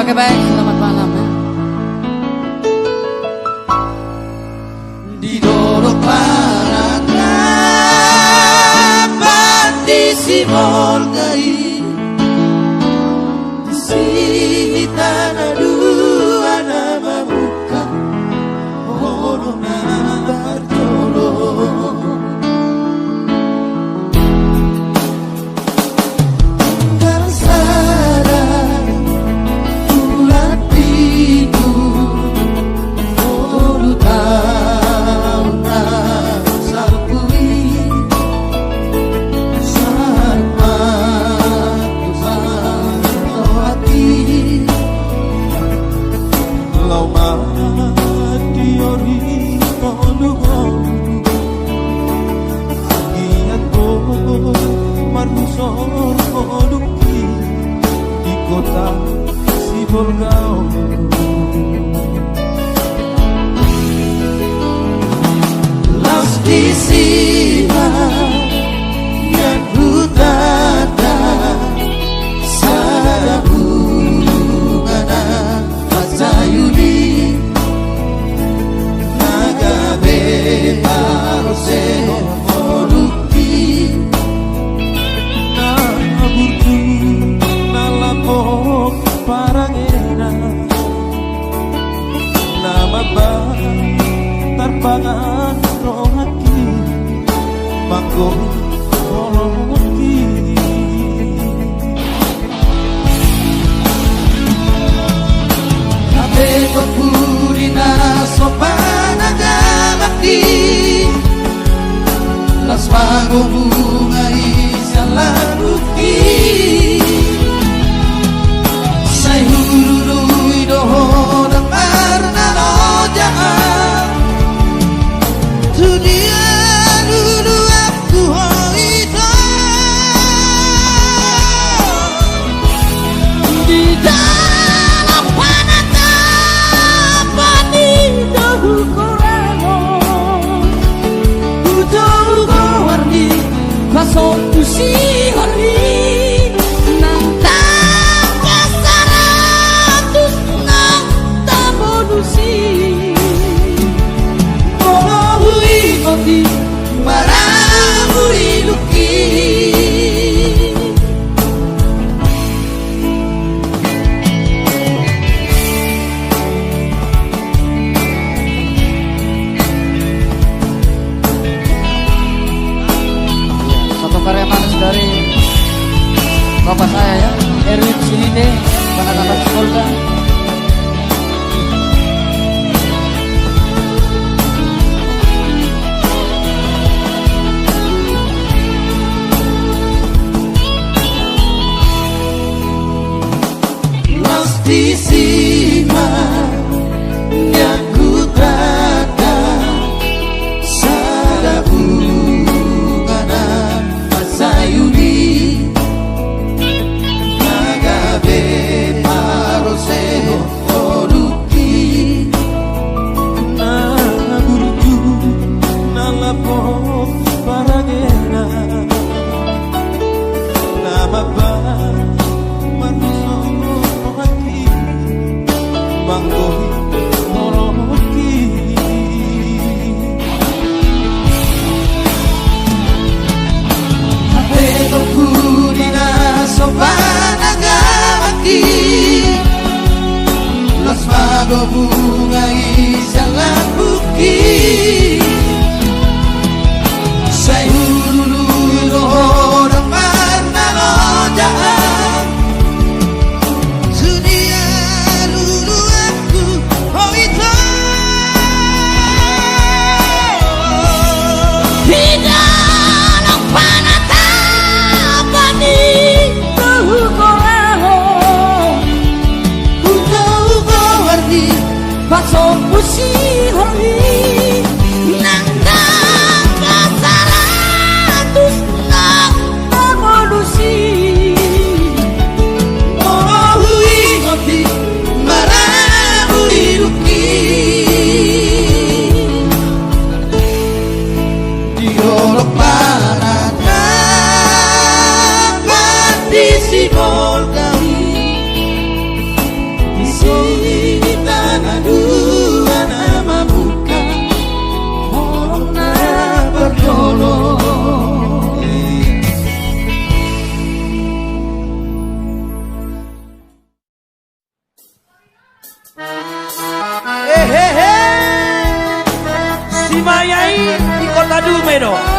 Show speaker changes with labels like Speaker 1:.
Speaker 1: Oke baik, selamat malam ya.
Speaker 2: Didorong paraka Pati simol gai di sini tanah dua nama muka orang bertolong tersara bulan tidur puluh tahun asal pulih sama hati lau mati ori tolong agian ko marusor koduki di kota Sibolgao Las di sini yang hutata sada bungana pasayuli nagabe paroseno moruki naburku nalapok parangena nama tarpangan rohaki mangko rohaki kabe kopurina sopanaga mati las pago bunga isalan bukti say hulului doho dan parna lojaan dunia dulu aku hoito di dalam panata pani dahu korano udah warni pasok tusi hari nang kasaratus nang tamonusi Oti maramu iluki
Speaker 1: Satu karya manis dari bapak saya ya, Erwin Silide, anak-anak sekolah.
Speaker 2: Di sima yang ku tata sada bungana pasayuli nagabe paroseo koruki naburju nalapok parangena nama mangko moroki ate tokudina sopanaga mati las pago bunga isalan buki say hulului doho dan parna lojaan dunia dulu aku hoito di dalam panata pani tahu korano udah warni pasok pusi hari nang kasaratus nang tamonusi maramu iluki diolok paraka pati simol gai
Speaker 3: Bueno.